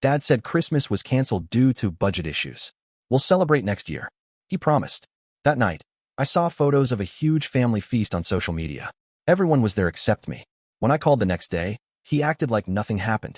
Dad said Christmas was canceled due to budget issues. We'll celebrate next year, he promised. That night, I saw photos of a huge family feast on social media. Everyone was there except me. When I called the next day, he acted like nothing happened.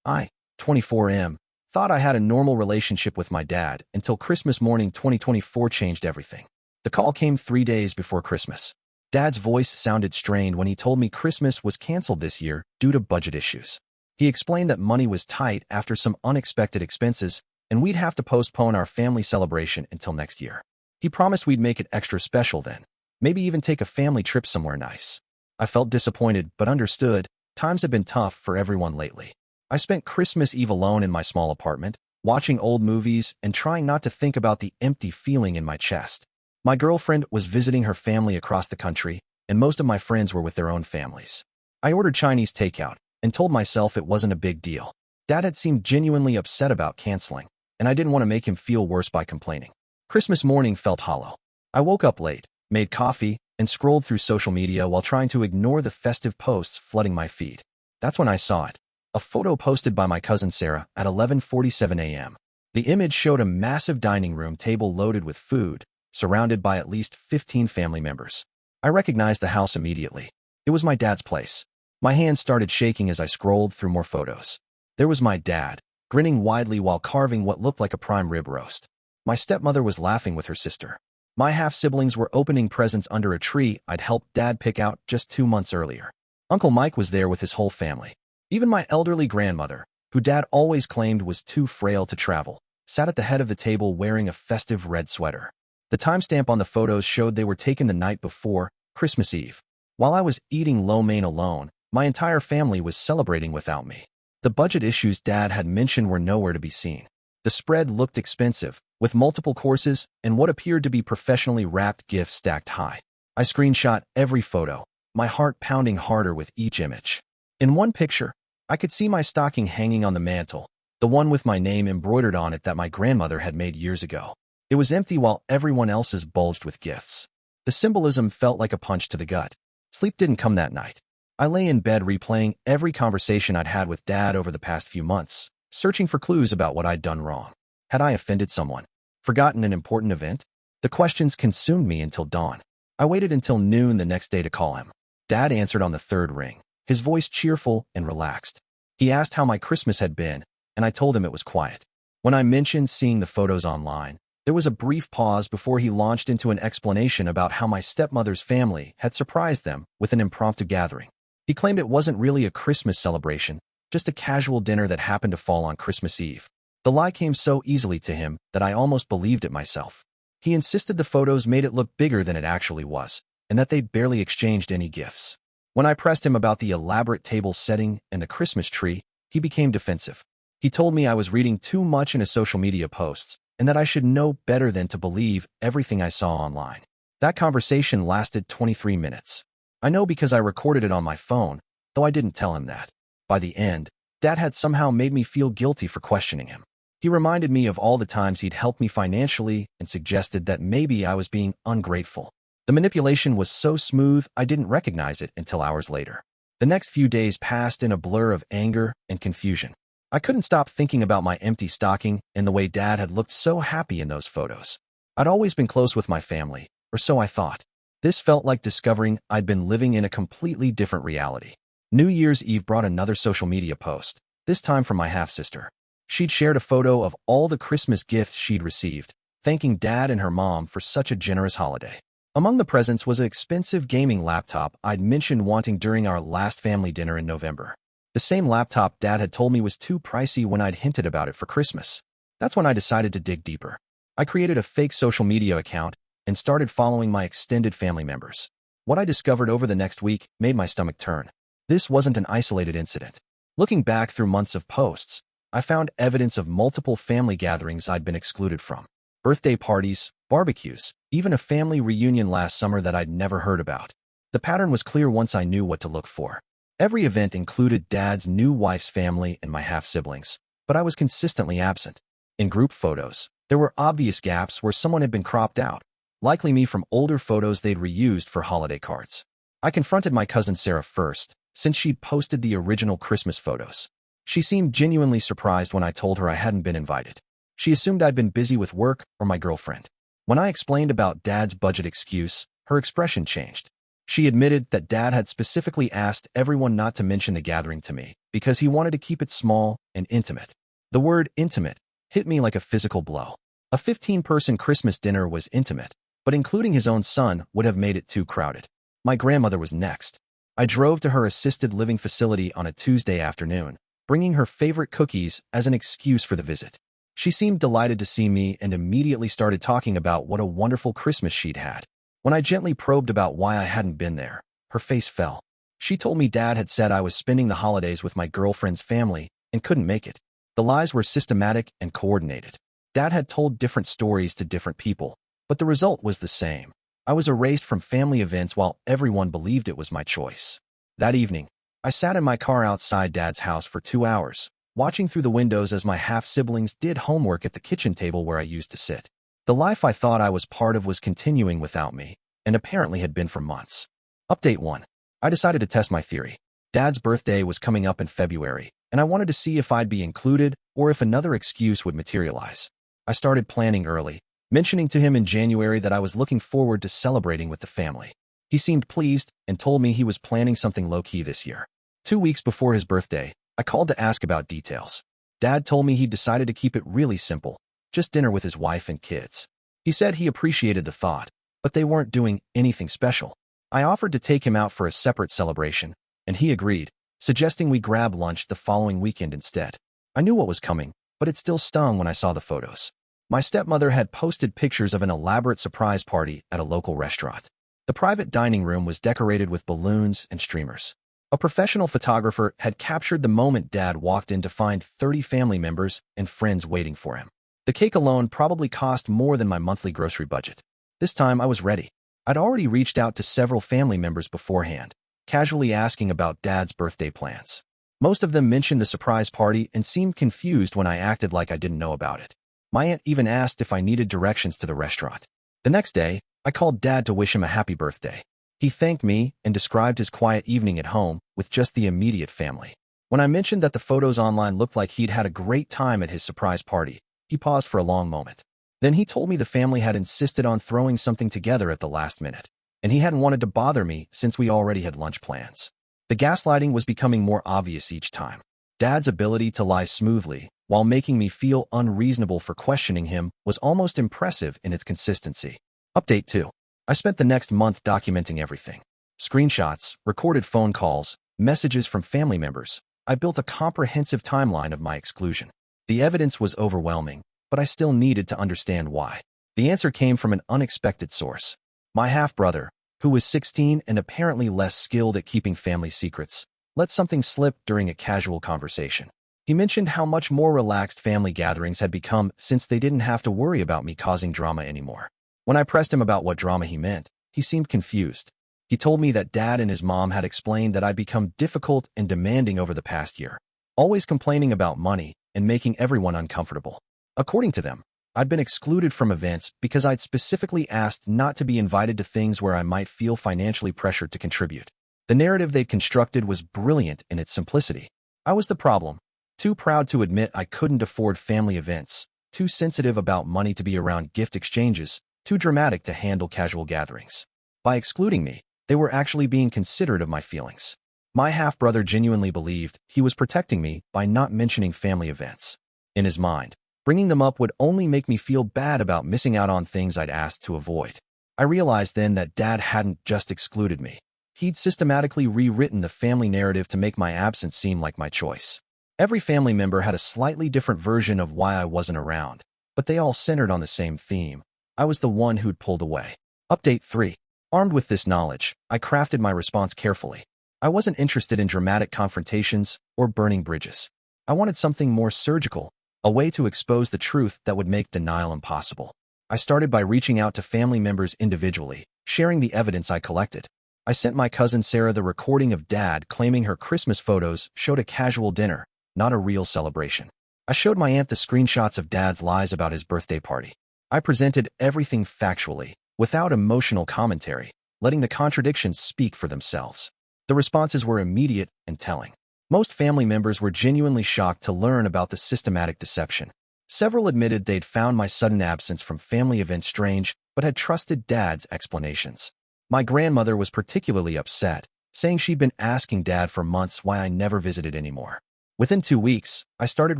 I, 24M, thought I had a normal relationship with my dad until Christmas morning 2024 changed everything. The call came 3 days before Christmas. Dad's voice sounded strained when he told me Christmas was canceled this year due to budget issues. He explained that money was tight after some unexpected expenses, and we'd have to postpone our family celebration until next year. He promised we'd make it extra special then, maybe even take a family trip somewhere nice. I felt disappointed but understood. Times have been tough for everyone lately. I spent Christmas Eve alone in my small apartment, watching old movies and trying not to think about the empty feeling in my chest. My girlfriend was visiting her family across the country, and most of my friends were with their own families. I ordered Chinese takeout and told myself it wasn't a big deal. Dad had seemed genuinely upset about canceling, and I didn't want to make him feel worse by complaining. Christmas morning felt hollow. I woke up late, made coffee, and scrolled through social media while trying to ignore the festive posts flooding my feed. That's when I saw it. A photo posted by my cousin Sarah at 11:47 a.m. The image showed a massive dining room table loaded with food, surrounded by at least 15 family members. I recognized the house immediately. It was my dad's place. My hands started shaking as I scrolled through more photos. There was my dad, grinning widely while carving what looked like a prime rib roast. My stepmother was laughing with her sister. My half-siblings were opening presents under a tree I'd helped Dad pick out just 2 months earlier. Uncle Mike was there with his whole family. Even my elderly grandmother, who Dad always claimed was too frail to travel, sat at the head of the table wearing a festive red sweater. The timestamp on the photos showed they were taken the night before, Christmas Eve. While I was eating lo mein alone, my entire family was celebrating without me. The budget issues Dad had mentioned were nowhere to be seen. The spread looked expensive, with multiple courses and what appeared to be professionally wrapped gifts stacked high. I screenshot every photo, my heart pounding harder with each image. In one picture, I could see my stocking hanging on the mantle, the one with my name embroidered on it that my grandmother had made years ago. It was empty while everyone else's bulged with gifts. The symbolism felt like a punch to the gut. Sleep didn't come that night. I lay in bed replaying every conversation I'd had with Dad over the past few months, searching for clues about what I'd done wrong. Had I offended someone? Forgotten an important event? The questions consumed me until dawn. I waited until noon the next day to call him. Dad answered on the third ring, his voice cheerful and relaxed. He asked how my Christmas had been, and I told him it was quiet. When I mentioned seeing the photos online, there was a brief pause before he launched into an explanation about how my stepmother's family had surprised them with an impromptu gathering. He claimed it wasn't really a Christmas celebration, just a casual dinner that happened to fall on Christmas Eve. The lie came so easily to him that I almost believed it myself. He insisted the photos made it look bigger than it actually was, and that they'd barely exchanged any gifts. When I pressed him about the elaborate table setting and the Christmas tree, he became defensive. He told me I was reading too much into social media posts, and that I should know better than to believe everything I saw online. That conversation lasted 23 minutes. I know because I recorded it on my phone, though I didn't tell him that. By the end, Dad had somehow made me feel guilty for questioning him. He reminded me of all the times he'd helped me financially and suggested that maybe I was being ungrateful. The manipulation was so smooth I didn't recognize it until hours later. The next few days passed in a blur of anger and confusion. I couldn't stop thinking about my empty stocking and the way Dad had looked so happy in those photos. I'd always been close with my family, or so I thought. This felt like discovering I'd been living in a completely different reality. New Year's Eve brought another social media post, this time from my half-sister. She'd shared a photo of all the Christmas gifts she'd received, thanking Dad and her mom for such a generous holiday. Among the presents was an expensive gaming laptop I'd mentioned wanting during our last family dinner in November. The same laptop Dad had told me was too pricey when I'd hinted about it for Christmas. That's when I decided to dig deeper. I created a fake social media account and started following my extended family members. What I discovered over the next week made my stomach turn. This wasn't an isolated incident. Looking back through months of posts, I found evidence of multiple family gatherings I'd been excluded from. Birthday parties, barbecues, even a family reunion last summer that I'd never heard about. The pattern was clear once I knew what to look for. Every event included Dad's new wife's family and my half-siblings, but I was consistently absent. In group photos, there were obvious gaps where someone had been cropped out, likely me from older photos they'd reused for holiday cards. I confronted my cousin Sarah first, since she'd posted the original Christmas photos. She seemed genuinely surprised when I told her I hadn't been invited. She assumed I'd been busy with work or my girlfriend. When I explained about Dad's budget excuse, her expression changed. She admitted that Dad had specifically asked everyone not to mention the gathering to me because he wanted to keep it small and intimate. The word intimate hit me like a physical blow. A 15-person Christmas dinner was intimate, but including his own son would have made it too crowded. My grandmother was next. I drove to her assisted living facility on a Tuesday afternoon, bringing her favorite cookies as an excuse for the visit. She seemed delighted to see me and immediately started talking about what a wonderful Christmas she'd had. When I gently probed about why I hadn't been there, her face fell. She told me Dad had said I was spending the holidays with my girlfriend's family and couldn't make it. The lies were systematic and coordinated. Dad had told different stories to different people, but the result was the same. I was erased from family events while everyone believed it was my choice. That evening, I sat in my car outside Dad's house for 2 hours, watching through the windows as my half-siblings did homework at the kitchen table where I used to sit. The life I thought I was part of was continuing without me, and apparently had been for months. Update 1. I decided to test my theory. Dad's birthday was coming up in February, and I wanted to see if I'd be included or if another excuse would materialize. I started planning early, mentioning to him in January that I was looking forward to celebrating with the family. He seemed pleased and told me he was planning something low-key this year. 2 weeks before his birthday, I called to ask about details. Dad told me he'd decided to keep it really simple, just dinner with his wife and kids. He said he appreciated the thought, but they weren't doing anything special. I offered to take him out for a separate celebration, and he agreed, suggesting we grab lunch the following weekend instead. I knew what was coming, but it still stung when I saw the photos. My stepmother had posted pictures of an elaborate surprise party at a local restaurant. The private dining room was decorated with balloons and streamers. A professional photographer had captured the moment Dad walked in to find 30 family members and friends waiting for him. The cake alone probably cost more than my monthly grocery budget. This time I was ready. I'd already reached out to several family members beforehand, casually asking about Dad's birthday plans. Most of them mentioned the surprise party and seemed confused when I acted like I didn't know about it. My aunt even asked if I needed directions to the restaurant. The next day, I called Dad to wish him a happy birthday. He thanked me and described his quiet evening at home with just the immediate family. When I mentioned that the photos online looked like he'd had a great time at his surprise party, he paused for a long moment. Then he told me the family had insisted on throwing something together at the last minute, and he hadn't wanted to bother me since we already had lunch plans. The gaslighting was becoming more obvious each time. Dad's ability to lie smoothly while making me feel unreasonable for questioning him was almost impressive in its consistency. Update 2. I spent the next month documenting everything. Screenshots, recorded phone calls, messages from family members. I built a comprehensive timeline of my exclusion. The evidence was overwhelming, but I still needed to understand why. The answer came from an unexpected source. My half-brother, who was 16 and apparently less skilled at keeping family secrets, let something slip during a casual conversation. He mentioned how much more relaxed family gatherings had become since they didn't have to worry about me causing drama anymore. When I pressed him about what drama he meant, he seemed confused. He told me that Dad and his mom had explained that I'd become difficult and demanding over the past year, always complaining about money and making everyone uncomfortable. According to them, I'd been excluded from events because I'd specifically asked not to be invited to things where I might feel financially pressured to contribute. The narrative they'd constructed was brilliant in its simplicity. I was the problem, too proud to admit I couldn't afford family events, too sensitive about money to be around gift exchanges, too dramatic to handle casual gatherings. By excluding me, they were actually being considerate of my feelings. My half-brother genuinely believed he was protecting me by not mentioning family events. In his mind, bringing them up would only make me feel bad about missing out on things I'd asked to avoid. I realized then that Dad hadn't just excluded me. He'd systematically rewritten the family narrative to make my absence seem like my choice. Every family member had a slightly different version of why I wasn't around, but they all centered on the same theme. I was the one who'd pulled away. Update 3. Armed with this knowledge, I crafted my response carefully. I wasn't interested in dramatic confrontations or burning bridges. I wanted something more surgical, a way to expose the truth that would make denial impossible. I started by reaching out to family members individually, sharing the evidence I collected. I sent my cousin Sarah the recording of Dad claiming her Christmas photos showed a casual dinner, not a real celebration. I showed my aunt the screenshots of Dad's lies about his birthday party. I presented everything factually, without emotional commentary, letting the contradictions speak for themselves. The responses were immediate and telling. Most family members were genuinely shocked to learn about the systematic deception. Several admitted they'd found my sudden absence from family events strange, but had trusted Dad's explanations. My grandmother was particularly upset, saying she'd been asking Dad for months why I never visited anymore. Within 2 weeks, I started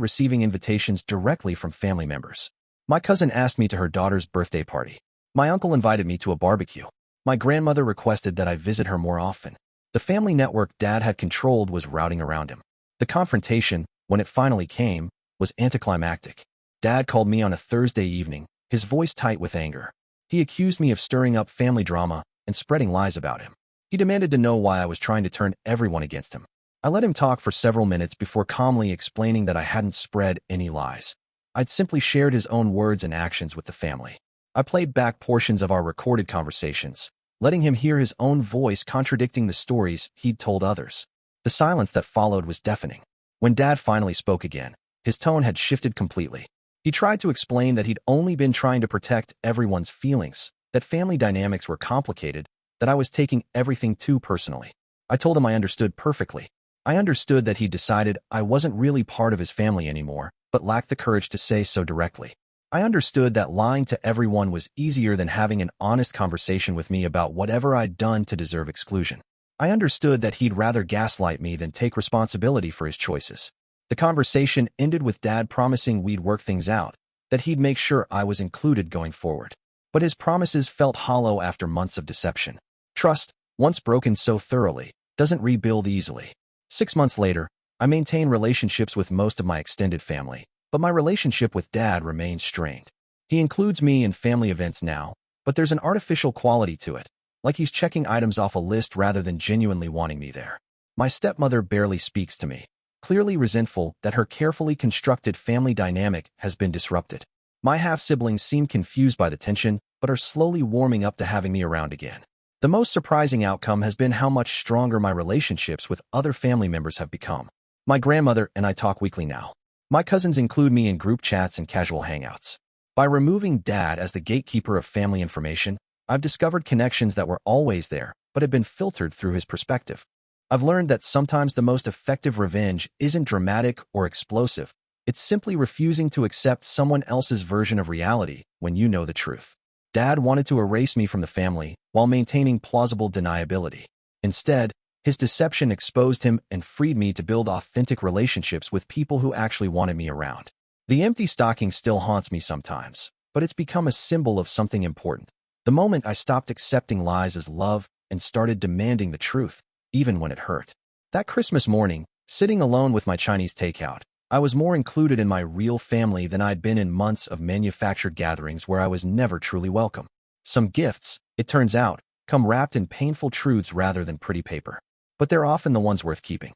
receiving invitations directly from family members. My cousin asked me to her daughter's birthday party. My uncle invited me to a barbecue. My grandmother requested that I visit her more often. The family network Dad had controlled was routing around him. The confrontation, when it finally came, was anticlimactic. Dad called me on a Thursday evening, his voice tight with anger. He accused me of stirring up family drama and spreading lies about him. He demanded to know why I was trying to turn everyone against him. I let him talk for several minutes before calmly explaining that I hadn't spread any lies. I'd simply shared his own words and actions with the family. I played back portions of our recorded conversations, letting him hear his own voice contradicting the stories he'd told others. The silence that followed was deafening. When Dad finally spoke again, his tone had shifted completely. He tried to explain that he'd only been trying to protect everyone's feelings, that family dynamics were complicated, that I was taking everything too personally. I told him I understood perfectly. I understood that he'd decided I wasn't really part of his family anymore, but lacked the courage to say so directly. I understood that lying to everyone was easier than having an honest conversation with me about whatever I'd done to deserve exclusion. I understood that he'd rather gaslight me than take responsibility for his choices. The conversation ended with Dad promising we'd work things out, that he'd make sure I was included going forward. But his promises felt hollow after months of deception. Trust, once broken so thoroughly, doesn't rebuild easily. 6 months later, I maintain relationships with most of my extended family, but my relationship with Dad remains strained. He includes me in family events now, but there's an artificial quality to it, like he's checking items off a list rather than genuinely wanting me there. My stepmother barely speaks to me, clearly resentful that her carefully constructed family dynamic has been disrupted. My half-siblings seem confused by the tension, but are slowly warming up to having me around again. The most surprising outcome has been how much stronger my relationships with other family members have become. My grandmother and I talk weekly now. My cousins include me in group chats and casual hangouts. By removing Dad as the gatekeeper of family information, I've discovered connections that were always there, but had been filtered through his perspective. I've learned that sometimes the most effective revenge isn't dramatic or explosive. It's simply refusing to accept someone else's version of reality when you know the truth. Dad wanted to erase me from the family while maintaining plausible deniability. Instead, his deception exposed him and freed me to build authentic relationships with people who actually wanted me around. The empty stocking still haunts me sometimes, but it's become a symbol of something important. The moment I stopped accepting lies as love and started demanding the truth, even when it hurt. That Christmas morning, sitting alone with my Chinese takeout, I was more included in my real family than I'd been in months of manufactured gatherings where I was never truly welcome. Some gifts, it turns out, come wrapped in painful truths rather than pretty paper. But they're often the ones worth keeping.